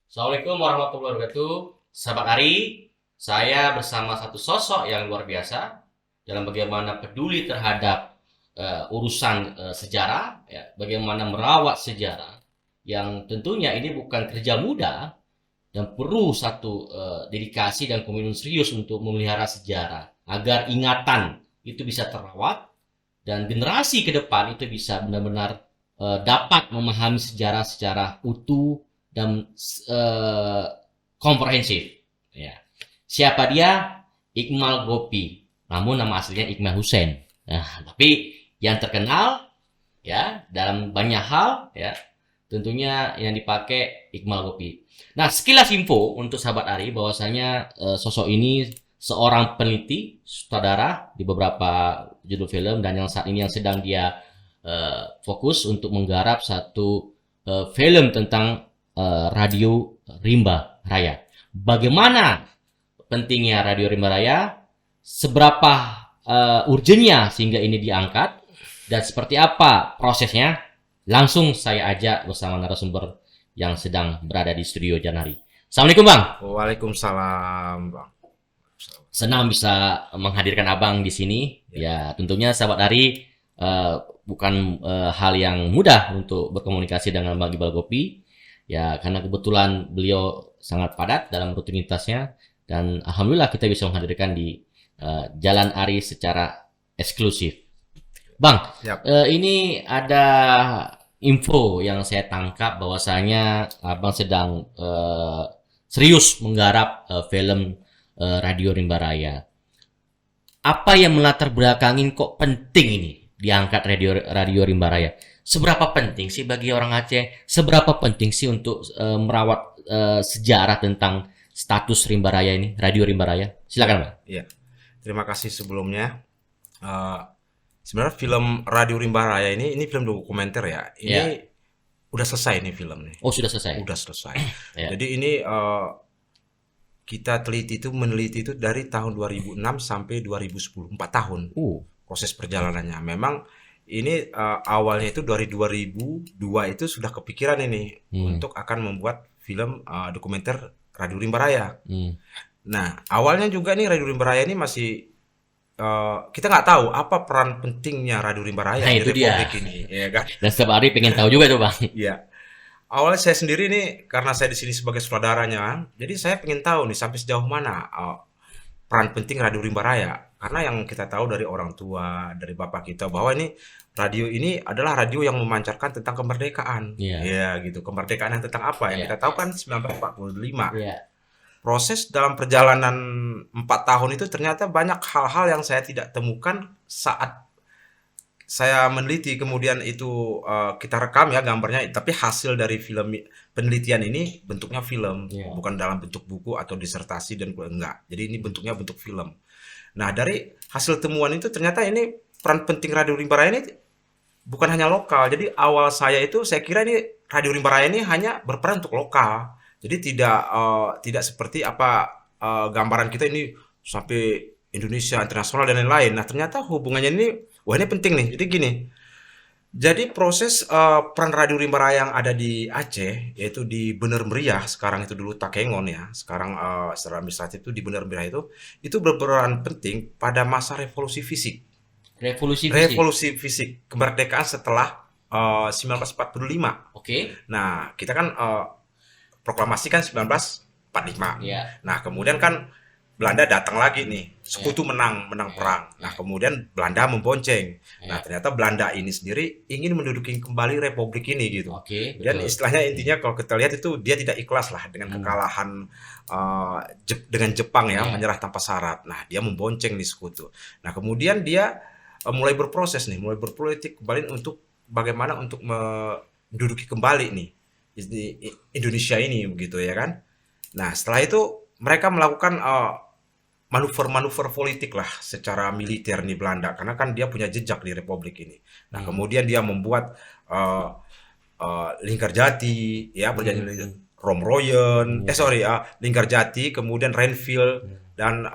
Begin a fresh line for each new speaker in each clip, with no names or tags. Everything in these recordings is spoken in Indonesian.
Assalamualaikum warahmatullahi wabarakatuh. Sahabat Ari, saya bersama satu sosok yang luar biasa dalam bagaimana peduli terhadap urusan sejarah, ya, bagaimana merawat sejarah, yang tentunya ini bukan kerja mudah dan perlu satu dedikasi dan komitmen serius untuk memelihara sejarah agar ingatan itu bisa terawat dan generasi ke depan itu bisa benar-benar dapat memahami sejarah secara utuh dan uh, komprehensif. Ya. Siapa dia? Iqmal Gopi. Namun nama aslinya Iqmal Hussein. Nah, tapi yang terkenal ya dalam banyak hal ya tentunya yang dipakai Iqmal Gopi. Nah, sekilas info untuk sahabat Ari bahwasanya sosok ini seorang peneliti sutradara di beberapa judul film dan yang saat ini yang sedang dia fokus untuk menggarap satu film tentang radio rimba raya. Bagaimana pentingnya radio rimba raya? Seberapa urgennya sehingga ini diangkat? Dan seperti apa prosesnya? Langsung saya ajak bersama narasumber yang sedang berada di studio Janari. Assalamualaikum Bang.
Waalaikumsalam, Bang.
Senang bisa menghadirkan Abang di sini. Ya, tentunya sahabat Ari bukan hal yang mudah untuk berkomunikasi dengan Bang Iqbal Gopi. Ya, karena kebetulan beliau sangat padat dalam rutinitasnya dan alhamdulillah kita bisa menghadirkan di Jalan Ari secara eksklusif. Bang, ini ada info yang saya tangkap bahwasanya Abang sedang serius menggarap film Radio Rimba Raya. Apa yang melatar belakangin kok penting ini diangkat Radio Rimba Raya? Seberapa penting sih bagi orang Aceh? Seberapa penting sih untuk merawat sejarah tentang status Rimba Raya ini, Radio Rimba Raya? Silakan, Bang.
Iya. Terima kasih sebelumnya. Sebenarnya film Radio Rimba Raya ini film dokumenter ya. Ini udah selesai nih film nih.
Oh, sudah selesai.
Udah selesai. Jadi ini kita meneliti itu dari tahun 2006 sampai 2010, 4 tahun. Proses perjalanannya. Memang ini awalnya itu dari 2002 itu sudah kepikiran ini untuk akan membuat film dokumenter Radio Rimba Raya. Nah, awalnya juga nih Radio Rimba Raya ini masih kita nggak tahu apa peran pentingnya Radio Rimba Raya di Republik ini, ya kan?
Dan setiap hari pengen tahu juga tuh, Bang.
Iya. Awalnya saya sendiri nih karena saya di sini sebagai sutradaranya, jadi saya pengen tahu nih sampai sejauh mana peran penting Radio Rimba Raya. Karena yang kita tahu dari orang tua, dari bapak kita bahwa ini radio ini adalah radio yang memancarkan tentang kemerdekaan. Ya, gitu. Kemerdekaan yang tentang apa? Yang kita tahu kan 1945. Proses dalam perjalanan 4 tahun itu ternyata banyak hal-hal yang saya tidak temukan saat saya meneliti, kemudian itu kita rekam ya gambarnya, tapi hasil dari film penelitian ini bentuknya film, bukan dalam bentuk buku atau disertasi dan enggak. Jadi ini bentuknya bentuk film. Nah, dari hasil temuan itu ternyata ini peran penting Radio Rimba Raya ini bukan hanya lokal. Jadi awal saya itu saya kira ini Radio Rimba Raya ini hanya berperan untuk lokal. Jadi tidak seperti apa gambaran kita ini sampai Indonesia, internasional dan lain-lain. Nah, ternyata hubungannya ini wah ini penting nih. Jadi gini. Jadi proses peran Radio Rimba Raya yang ada di Aceh, yaitu di Bener Meriah, sekarang itu dulu Takengon ya, sekarang secara administratif itu di Bener Meriah itu berperan penting pada masa revolusi fisik. Revolusi fisik, kemerdekaan setelah 1945. Nah, kita kan proklamasi kan 1945. Nah, kemudian kan Belanda datang lagi nih, sekutu menang perang. Nah, kemudian Belanda membonceng. Nah, ternyata Belanda ini sendiri ingin menduduki kembali republik ini gitu. Dan istilahnya intinya kalau kita lihat itu dia tidak ikhlas lah dengan kekalahan dengan Jepang ya, menyerah tanpa syarat. Nah, dia membonceng nih sekutu. Nah, kemudian dia mulai berproses nih, mulai berpolitik kembali untuk bagaimana untuk menduduki kembali nih Indonesia ini begitu ya kan. Nah, setelah itu mereka melakukan manuver-manuver politik lah secara militer nih Belanda, karena kan dia punya jejak di republik ini. Nah, kemudian dia membuat Linggarjati ya, perjanjian Romroyen, Linggarjati, kemudian Renville dan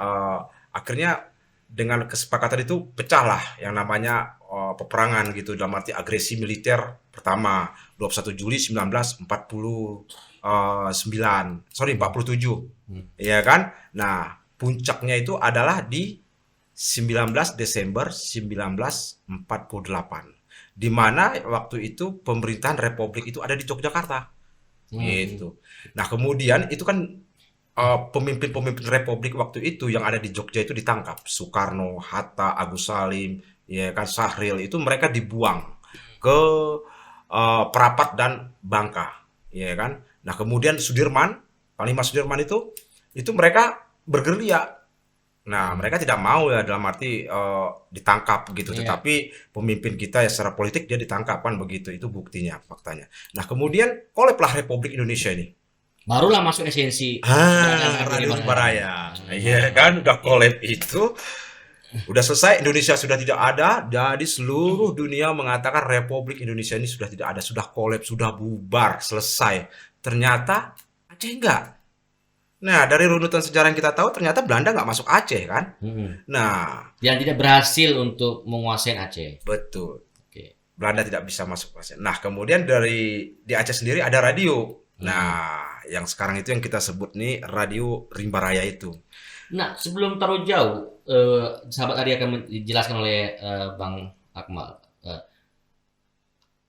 akhirnya dengan kesepakatan itu pecahlah yang namanya peperangan gitu, dalam arti agresi militer pertama 21 Juli 1949, sorry 47, ya kan? Nah, puncaknya itu adalah di 19 Desember 1948, di mana waktu itu pemerintahan Republik itu ada di Yogyakarta, gitu. Nah, kemudian itu kan pemimpin-pemimpin Republik waktu itu yang ada di Jogja itu ditangkap. Soekarno, Hatta, Agus Salim, ya kan, Sahril, itu mereka dibuang ke Perapat dan Bangka, ya kan. Nah, kemudian Sudirman, Panglima Sudirman itu mereka bergerilya. Nah, mereka tidak mau ya, dalam arti ditangkap gitu.
Iya.
Tetapi pemimpin kita ya secara politik dia ditangkap kan begitu. Itu buktinya, faktanya. Nah, kemudian kolapslah Republik Indonesia ini.
Barulah masuk esensi keberadaan
Radio
Rimba
Rimba
Raya.
Raya. Iya kan, udah collab itu. Udah selesai, Indonesia sudah tidak ada. Jadi seluruh dunia mengatakan Republik Indonesia ini sudah tidak ada. Sudah collab, sudah bubar, selesai. Ternyata Aceh enggak. Nah, dari runutan sejarah yang kita tahu, ternyata Belanda nggak masuk Aceh kan. Nah,
Yang tidak berhasil untuk menguasai Aceh.
betul.
Oke.
Belanda tidak bisa masuk Aceh. Nah, kemudian di Aceh sendiri ada radio. Nah, yang sekarang itu yang kita sebut nih Radio Rimba Raya itu.
Nah, sebelum terlalu jauh, sahabat Ari akan dijelaskan oleh Bang Akmal.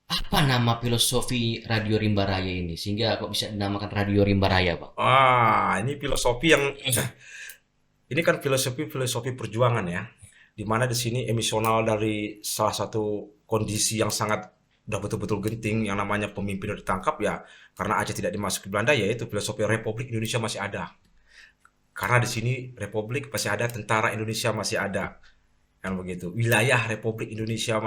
Apa nama filosofi Radio Rimba Raya ini? Sehingga kok bisa dinamakan Radio Rimba Raya, Bang?
Ini filosofi yang ini kan filosofi perjuangan ya. Di mana di sini emisional dari salah satu kondisi yang sangat udah betul-betul genting yang namanya pemimpin ditangkap ya, karena Aceh tidak dimasuki Belanda, yaitu filosofi Republik Indonesia masih ada. Karena di sini Republik masih ada, tentara Indonesia masih ada. Kan begitu. Wilayah Indonesia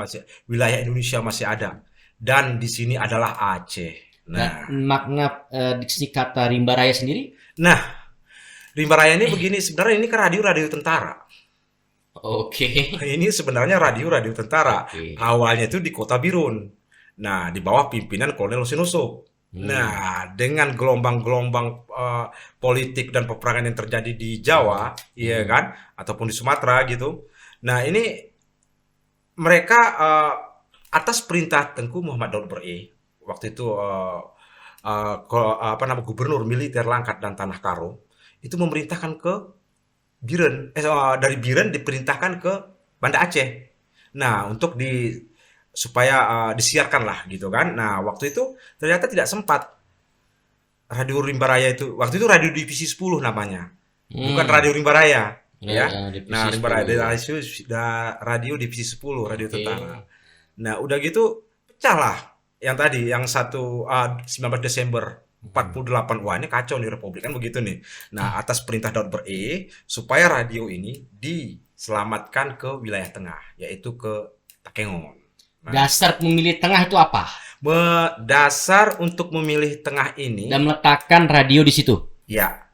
masih ada. Dan di sini adalah Aceh. Nah,
Makna diksi kata Rimba Raya sendiri?
Nah, Rimba Raya ini begini, sebenarnya ini kan radio tentara.
Oke.
Ini sebenarnya radio tentara.
Oke.
Awalnya itu di Kota Birun. Nah, di bawah pimpinan Kolonel Sinusup. Nah, dengan gelombang-gelombang politik dan peperangan yang terjadi di Jawa, ya kan, ataupun di Sumatera gitu. Nah, ini mereka atas perintah Tengku Muhammad Daud Bre, waktu itu gubernur militer Langkat dan Tanah Karo, itu memerintahkan ke Biren, dari Biren diperintahkan ke Banda Aceh. Nah, untuk supaya disiarkan lah gitu kan. Nah, waktu itu ternyata tidak sempat Radio Rimba Raya itu. Waktu itu Radio Divisi 10 namanya. Bukan Radio Rimba Raya, ya. Nah, Rimba Raya Radio Divisi 10, radio tentara. Nah, udah gitu pecahlah yang tadi, yang 19 Desember 48. Wah, ini kacau nih Republik kan begitu nih. Nah, atas perintah Daud Bre supaya radio ini diselamatkan ke wilayah tengah, yaitu ke Takengon. Nah,
Dasar memilih tengah itu apa?
dasar untuk memilih tengah ini
Dan meletakkan radio di situ.
ya,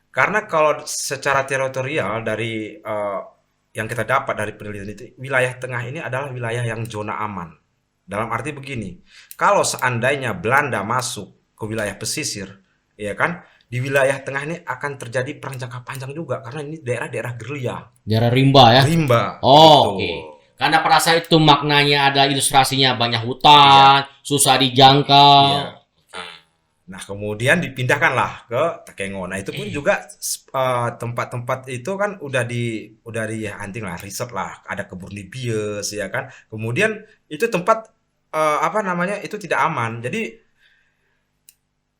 karena kalau secara teritorial dari yang kita dapat dari penelitian itu, wilayah tengah ini adalah wilayah yang zona aman. Dalam arti begini, kalau seandainya Belanda masuk ke wilayah pesisir, ya kan, di wilayah tengah ini akan terjadi perang jangka panjang juga, karena ini daerah-daerah gerilya.
Daerah rimba ya?
Rimba.
Oh,
gitu.
oke. Karena pada saat itu maknanya ada ilustrasinya banyak hutan, susah dijangkau.
Iya. Nah, kemudian dipindahkanlah ke Takengon. Nah, itu pun juga tempat-tempat itu kan udah hunting lah, riset lah, ada kebun bias ya kan. Kemudian itu tempat itu tidak aman. Jadi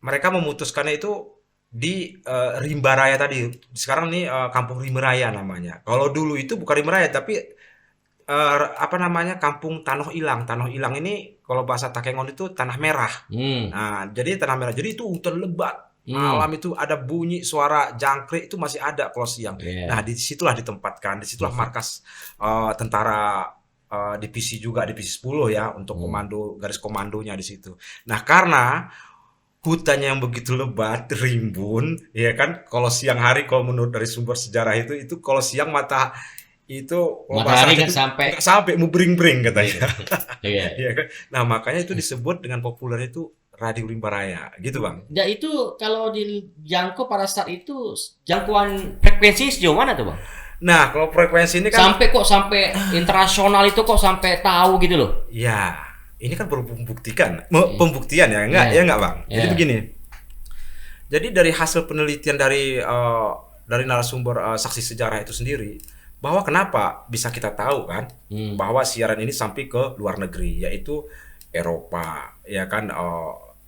mereka memutuskannya itu di Rimba Raya tadi. Sekarang nih Kampung Rimba Raya namanya. Kalau dulu itu bukan Rimba Raya tapi Kampung Tanoh Ilang. Tanoh Ilang ini kalau bahasa Takengon itu tanah merah. Nah, jadi tanah merah. Jadi itu hutan lebat. Malam itu ada bunyi suara jangkrik itu masih ada kalau siang. Nah, disitulah ditempatkan. Disitulah markas tentara divisi 10 ya untuk komando, garis komandonya di situ. Nah, karena hutannya yang begitu lebat, rimbun, ya kan? Kalau siang hari, kalau menurut dari sumber sejarah itu kalau siang matahari
kan
sampai mau bering-bering katanya.
Iya.
Ya kan? Nah, makanya itu disebut dengan populer itu Radio Rimba Raya, gitu Bang.
Dan itu kalau dijangkau pada saat itu jangkauan frekuensi sejauh mana tuh Bang?
Nah, kalau frekuensi ini kan
Sampai internasional itu kok sampai tahu gitu loh.
ya, ini kan baru pembuktikan,
Iya.
pembuktian ya, enggak
Iya.
ya enggak Bang. Jadi
Iya.
begini. Jadi dari hasil penelitian dari narasumber saksi sejarah itu sendiri, bahwa kenapa bisa kita tahu kan bahwa siaran ini sampai ke luar negeri, yaitu Eropa, ya kan,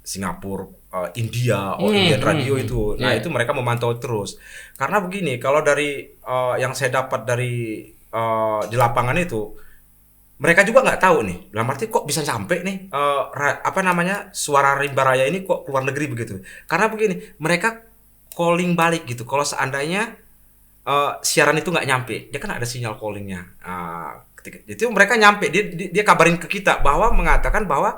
Singapura, India, Indian Radio itu. Nah,
Iya.
itu mereka memantau terus. Karena begini, kalau dari yang saya dapat dari di lapangan itu, mereka juga nggak tahu nih. Dalam arti kok bisa sampai nih apa namanya, suara rimba raya ini kok keluar negeri begitu. Karena begini, mereka calling balik gitu. Kalau seandainya siaran itu nggak nyampe, dia kan ada sinyal callingnya. Ketika itu mereka nyampe, dia kabarin ke kita bahwa mengatakan bahwa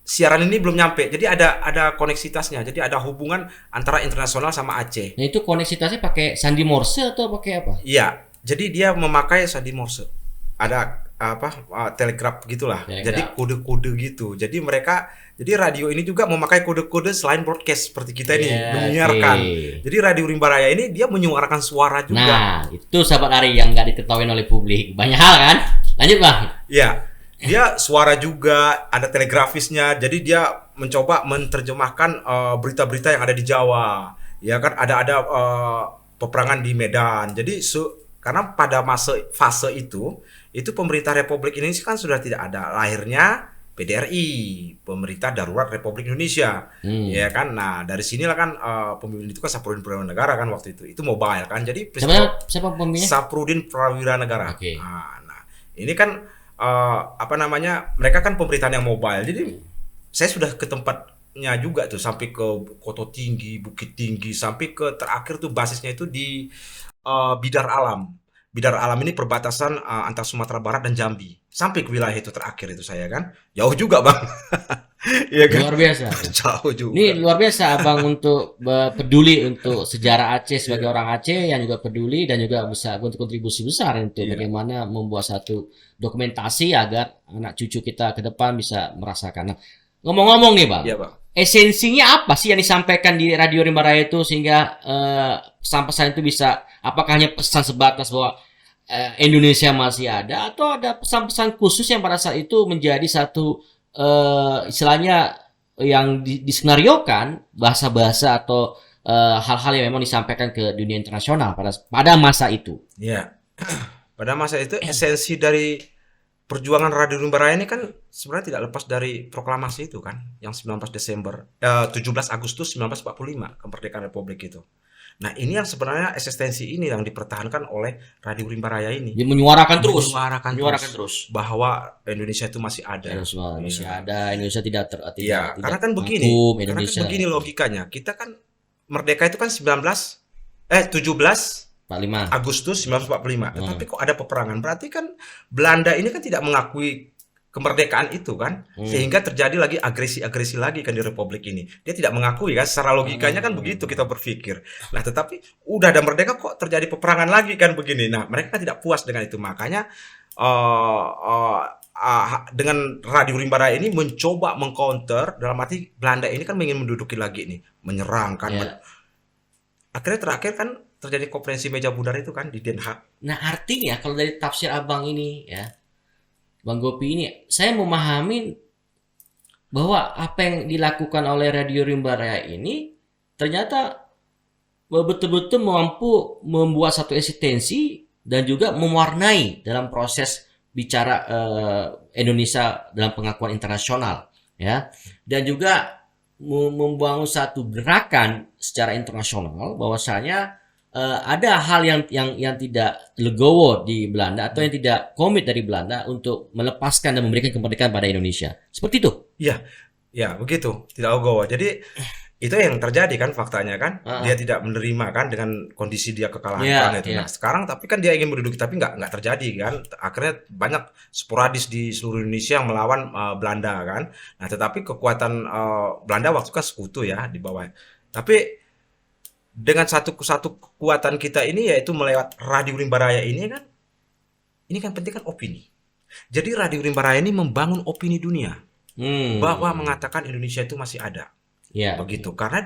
siaran ini belum nyampe. Jadi ada koneksitasnya. Jadi ada hubungan antara internasional sama Aceh.
Nah, itu koneksitasnya pakai sandi Morse atau pakai apa?
Iya, jadi dia memakai sandi Morse. Ada apa telegraf gitulah.
Telegraf.
Jadi kode-kode gitu. Jadi radio ini juga memakai kode-kode selain broadcast seperti kita ini
Iya,
menyiarkan.
oke.
Jadi Radio Rimba Raya ini dia menyuarakan suara juga.
Nah, itu sahabat Ari yang nggak diketahui oleh publik. Banyak hal kan? Lanjut Bang.
Iya. Dia suara juga, ada telegrafisnya. Jadi dia mencoba menerjemahkan berita-berita yang ada di Jawa. Ya kan ada peperangan di Medan. Jadi karena pada fase itu pemerintah Republik Indonesia kan sudah tidak ada. Lahirnya PDRI, Pemerintah Darurat Republik Indonesia. Ya kan. Nah, dari sinilah kan pemimpin itu kan Saprudin Prawira Negara kan waktu itu. Itu mobile kan. Jadi
Siapa pemimpinnya?
Saprudin Prawira Negara.
Oke.
Nah, ini kan apa namanya? Mereka kan pemerintahan yang mobile. Jadi saya sudah ke tempatnya juga tuh, sampai ke Koto Tinggi, Bukit Tinggi, sampai ke terakhir tuh basisnya itu di Bidar Alam. Bidar Alam ini perbatasan antara Sumatera Barat dan Jambi. Sampai ke wilayah itu terakhir itu saya kan. Jauh juga, Bang. Iya kan?
Luar biasa.
Jauh juga.
Ini luar biasa Abang untuk peduli untuk sejarah Aceh sebagai orang Aceh yang juga peduli dan juga bisa untuk kontribusi besar untuk bagaimana membuat satu dokumentasi agar anak cucu kita ke depan bisa merasakan. Nah, ngomong-ngomong nih Bang,
Iya, Bang.
esensinya apa sih yang disampaikan di Radio Rimba Raya itu sehingga pesan-pesan itu bisa, apakah hanya pesan sebatas bahwa Indonesia masih ada atau ada pesan-pesan khusus yang pada saat itu menjadi satu istilahnya yang diskenariokan bahasa-bahasa atau hal-hal yang memang disampaikan ke dunia internasional pada masa itu.
Iya. Pada masa itu esensi dari perjuangan Radio Rimba Raya ini kan sebenarnya tidak lepas dari proklamasi itu kan, yang 17 Agustus 1945, kemerdekaan Republik itu. Nah, ini yang sebenarnya eksistensi ini yang dipertahankan oleh Radio Rimba Raya ini.
Dia menyuarakan terus,
Menyuarakan terus bahwa Indonesia itu masih ada.
Indonesia ada, Indonesia tidak
Iya, karena kan begini.
hukum,
Karena kan
Indonesia
begini logikanya. Kita kan merdeka itu kan 17
45.
Agustus 1945. Tetapi kok ada peperangan? Berarti kan Belanda ini kan tidak mengakui kemerdekaan itu kan, sehingga terjadi lagi agresi-agresi lagi kan di Republik ini. Dia tidak mengakui kan, secara logikanya kan begitu kita berpikir. Nah, tetapi udah ada merdeka kok terjadi peperangan lagi kan begini. Nah, mereka tidak puas dengan itu. Makanya dengan Radio Rimba Raya ini mencoba mengcounter, dalam arti Belanda ini kan ingin menduduki lagi nih, menyerang kan. Akhirnya terakhir kan terjadi konferensi meja bundar itu kan di Den Haag.
Nah, artinya kalau dari tafsir Abang ini ya, Bang Gopi ini, saya memahami bahwa apa yang dilakukan oleh Radio Rimba Raya ini ternyata betul-betul mampu membuat satu eksistensi dan juga mewarnai dalam proses bicara Indonesia dalam pengakuan internasional, ya, dan juga membangun satu gerakan secara internasional bahwasanya ada hal yang tidak legowo di Belanda atau yang tidak komit dari Belanda untuk melepaskan dan memberikan kemerdekaan pada Indonesia. Seperti itu.
Iya, ya begitu. Tidak legowo. Jadi itu yang terjadi kan faktanya kan. Dia tidak menerima kan dengan kondisi dia kekalahan itu. Nah, sekarang tapi kan dia ingin menduduki, tapi nggak terjadi kan. Akhirnya banyak sporadis di seluruh Indonesia yang melawan Belanda kan. Nah, tetapi kekuatan Belanda waktu kan sekutu ya di bawah. Tapi dengan satu kekuatan kita ini yaitu melewat Radio Rimba Raya ini kan penting kan opini. Jadi Radio Rimba Raya ini membangun opini dunia bahwa mengatakan Indonesia itu masih ada. Begitu. Karena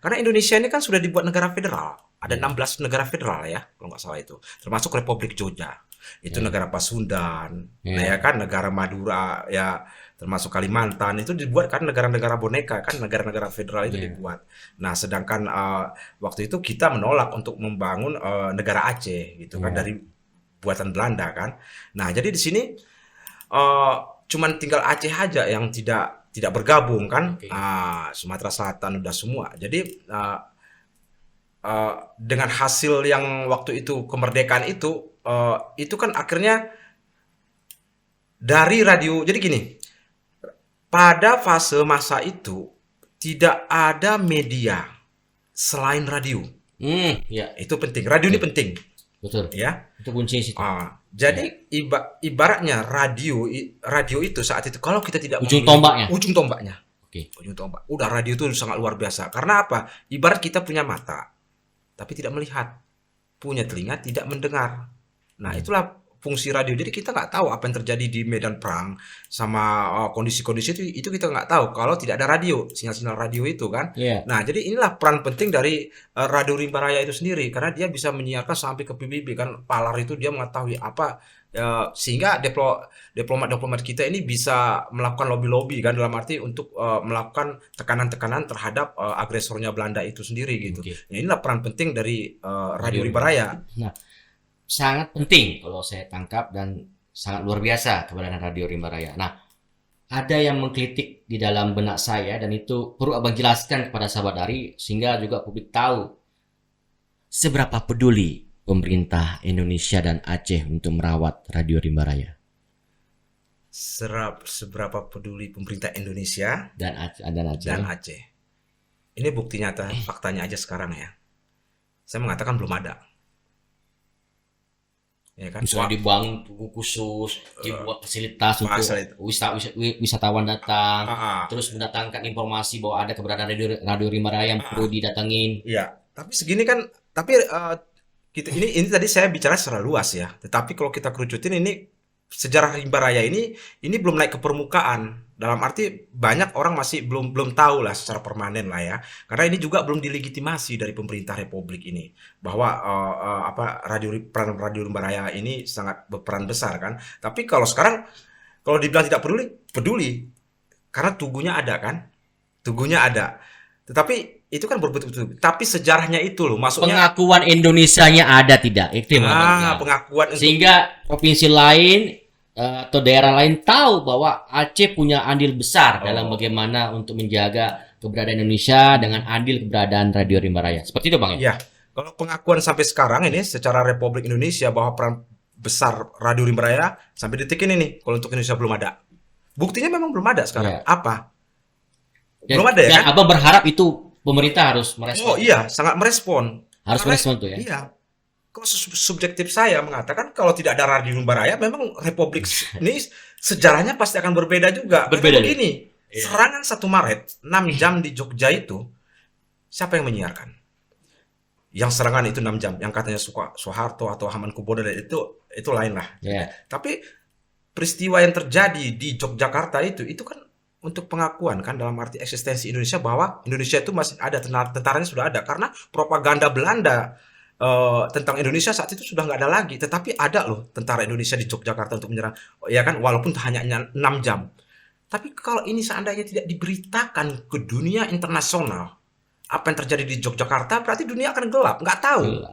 karena Indonesia ini kan sudah dibuat negara federal. Ada
Ya.
16 negara federal ya, kalau nggak salah itu. Termasuk Republik Georgia. Itu
Ya.
negara Pasundan. Nah ya
Ya.
kan, negara Madura ya, termasuk Kalimantan itu dibuat kan negara-negara boneka kan, negara-negara federal itu
Ya.
dibuat. Nah, sedangkan waktu itu kita menolak untuk membangun negara Aceh gitu kan,
Ya.
dari buatan Belanda kan. Nah, jadi di sini eh, cuman tinggal Aceh aja yang tidak tidak bergabung kan.
Oke.
Sumatera Selatan udah semua. Jadi dengan hasil yang waktu itu kemerdekaan itu kan akhirnya dari radio. Jadi gini, pada fase masa itu tidak ada media selain radio.
Ya.
Itu penting. Radio ini
Oke.
penting,
Betul.
ya.
Itu kuncinya situ. Ya.
Jadi ibaratnya radio itu saat itu kalau kita tidak
Ujung
memiliki
tombaknya.
ujung tombaknya,
Oke.
ujung tombak. Udah radio itu sangat luar biasa. Karena apa? Ibarat kita punya mata tapi tidak melihat, punya telinga tidak mendengar. Nah,
Ya.
itulah fungsi radio. Jadi kita nggak tahu apa yang terjadi di medan perang sama kondisi-kondisi itu kita nggak tahu kalau tidak ada radio, sinyal-sinyal radio itu kan.
Ya.
Nah, jadi inilah peran penting dari Radio Rimba Raya itu sendiri karena dia bisa menyiarkan sampai ke PBB kan. Palar itu dia mengetahui apa sehingga diplomat-diplomat kita ini bisa melakukan lobby-lobby kan, dalam arti untuk melakukan tekanan-tekanan terhadap agresornya Belanda itu sendiri gitu.
Oke.
Nah, inilah peran penting dari Radio
Radio
Rimba Raya.
Nah, sangat penting kalau saya tangkap dan sangat luar biasa keberadaan Radio Rimba Raya. Nah, ada yang mengkritik di dalam benak saya dan itu perlu abang jelaskan kepada sahabat Dari sehingga juga publik tahu seberapa peduli pemerintah Indonesia dan Aceh untuk merawat Radio Rimba Raya
Seberapa peduli pemerintah Indonesia
dan Aceh.
dan Aceh. Ini bukti nyata, faktanya aja sekarang ya. Saya mengatakan belum ada. Ya kan?
Misalnya dibangun tugu khusus, dibuat fasilitas untuk
Fasilitas.
wisatawan datang,
Ah,
terus mendatangkan informasi bahwa ada keberadaan Radio Rimba Raya yang perlu didatengin.
Iya, tapi segini kan, tapi ini tadi saya bicara secara luas ya. Tetapi kalau kita kerucutin ini sejarah Rimba Raya ini belum naik ke permukaan. Dalam arti banyak orang masih belum tahu lah secara permanen lah ya. Karena ini juga belum dilegitimasi dari pemerintah Republik ini bahwa peran Radio Rimba Raya ini sangat berperan besar kan. Tapi kalau sekarang kalau dibilang tidak peduli, peduli karena tugunya ada kan. Tugunya ada. Tetapi itu kan betul-betul. Tapi sejarahnya itu loh, maksudnya
Pengakuan Indonesianya ada tidak? Itu yang penting.
pengakuan untuk
Sehingga provinsi lain atau daerah lain tahu bahwa Aceh punya andil besar dalam bagaimana untuk menjaga keberadaan Indonesia dengan andil keberadaan Radio Rimba Raya. Seperti itu Bang ya?
ya. Kalau pengakuan sampai sekarang ini secara Republik Indonesia bahwa peran besar Radio Rimba Raya sampai detik ini nih, kalau untuk Indonesia belum ada. Buktinya memang belum ada sekarang.
Ya.
Apa?
Dan,
Belum ada ya
dan
kan?
Abang berharap itu pemerintah harus merespon.
Oh iya, sangat merespon.
Harus
Karena-
merespon tuh ya.
Iya. Kalau subjektif saya mengatakan kalau tidak ada Radio Rimba Raya, memang Republik ini sejarahnya pasti akan berbeda juga.
Berbeda,
Karena begini,
Iya.
serangan 1 Maret 6 jam di Jogja itu, siapa yang menyiarkan? Yang serangan itu 6 jam, yang katanya Soeharto atau Hamengkubuwono itu lain lah.
Ya.
Tapi peristiwa yang terjadi di Yogyakarta itu kan untuk pengakuan kan, dalam arti eksistensi Indonesia, bahwa Indonesia itu masih ada, tentaranya sudah ada, karena propaganda Belanda tentang Indonesia saat itu sudah nggak ada lagi, tetapi ada loh tentara Indonesia di Yogyakarta untuk menyerang, ya kan, walaupun hanya 6 jam. Tapi kalau ini seandainya tidak diberitakan ke dunia internasional apa yang terjadi di Yogyakarta, berarti dunia akan gelap, nggak tahu.
Gila.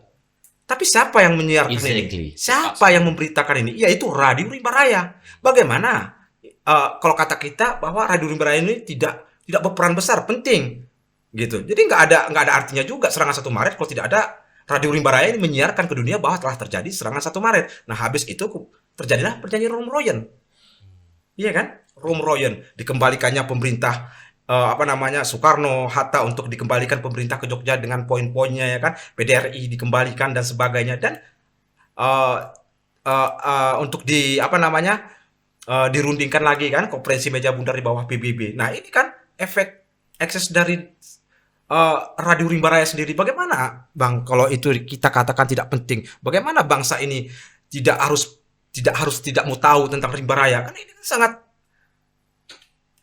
Tapi siapa yang menyiarkan
Exactly.
ini? Siapa yang memberitakan ini? Yaitu Radio Rimba Raya. Bagaimana? Kalau kata kita bahwa Radio Rimba Raya ini tidak berperan besar, penting, gitu. Jadi nggak ada artinya juga serangan 1 Maret kalau tidak ada Radio Rimba Raya ini menyiarkan ke dunia bahwa telah terjadi serangan 1 Maret. Nah, habis itu terjadilah perjanjian Roem-Royen. Iya kan? Roem-Royen, dikembalikannya pemerintah Soekarno, Hatta untuk dikembalikan pemerintah ke Jogja dengan poin-poinnya, ya kan? PDRI dikembalikan dan sebagainya, dan untuk dirundingkan lagi kan konferensi meja bundar di bawah PBB. Nah, ini kan efek ekses dari Radio Rimba Raya sendiri. Bagaimana Bang kalau itu kita katakan tidak penting? Bagaimana bangsa ini tidak mau tahu tentang Rimba Raya? Kan ini sangat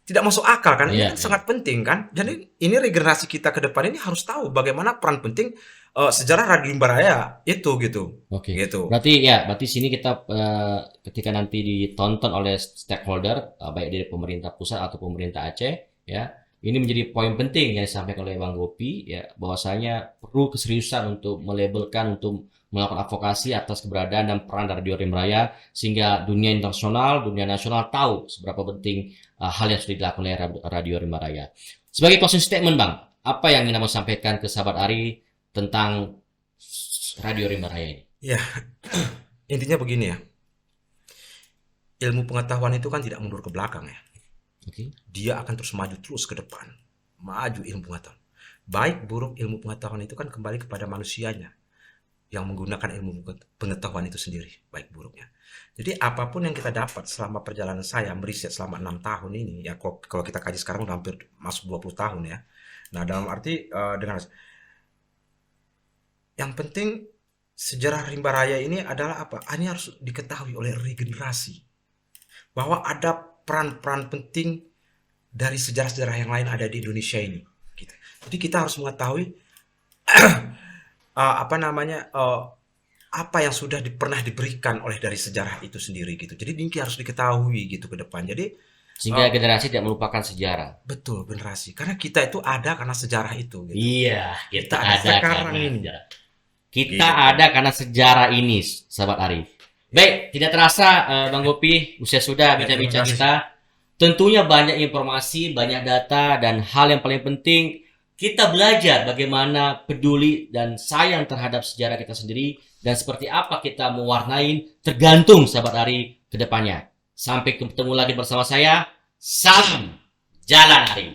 tidak masuk akal kan? Ini
Iya,
kan
iya.
sangat penting kan? Jadi ini regenerasi kita ke depan ini harus tahu bagaimana peran penting sejarah Radio Rimba Raya itu gitu.
Oke.
Gitu.
Berarti sini kita ketika nanti ditonton oleh stakeholder baik dari pemerintah pusat atau pemerintah Aceh ya, ini menjadi poin penting yang disampaikan oleh Bang Gopi ya, bahwasanya perlu keseriusan untuk melabelkan, untuk melakukan advokasi atas keberadaan dan peran Radio Rimba Raya sehingga dunia internasional, dunia nasional tahu seberapa penting hal yang sudah dilakukan oleh Radio Rimba Raya. Sebagai closing statement Bang, apa yang ingin kamu sampaikan ke sahabat Ari tentang Radio Rimba Raya ini?
Ya, intinya begini ya. Ilmu pengetahuan itu kan tidak mundur ke belakang ya.
Oke.
Dia akan terus maju terus ke depan. Maju ilmu pengetahuan. Baik buruk ilmu pengetahuan itu kan kembali kepada manusianya yang menggunakan ilmu pengetahuan itu sendiri, baik buruknya. Jadi apapun yang kita dapat selama perjalanan saya meriset selama 6 tahun ini, ya kalau kita kaji sekarang udah hampir masuk 20 tahun ya. Nah, dalam arti dengan yang penting sejarah Rimba Raya ini adalah apa? Ini harus diketahui oleh regenerasi. Bahwa ada peran-peran penting dari sejarah-sejarah yang lain ada di Indonesia ini. Gitu. Jadi kita harus mengetahui apa yang sudah pernah diberikan oleh dari sejarah itu sendiri gitu. Jadi ini harus diketahui gitu ke depan. Jadi
Sehingga generasi tidak melupakan sejarah.
betul generasi. Karena kita itu ada karena sejarah itu gitu.
Iya,
Kita ada sekarang
karena
ini.
sejarah. Kita
Gitu.
ada karena sejarah ini, sahabat Ari. Baik, tidak terasa Bang Gopi, usia sudah
Ya,
bincang-bincang
terima kasih.
kita. Tentunya banyak informasi, banyak data, dan hal yang paling penting, kita belajar bagaimana peduli dan sayang terhadap sejarah kita sendiri, dan seperti apa kita mewarnai, tergantung sahabat Ari ke depannya. Sampai ketemu lagi bersama saya, salam Jalan Ari.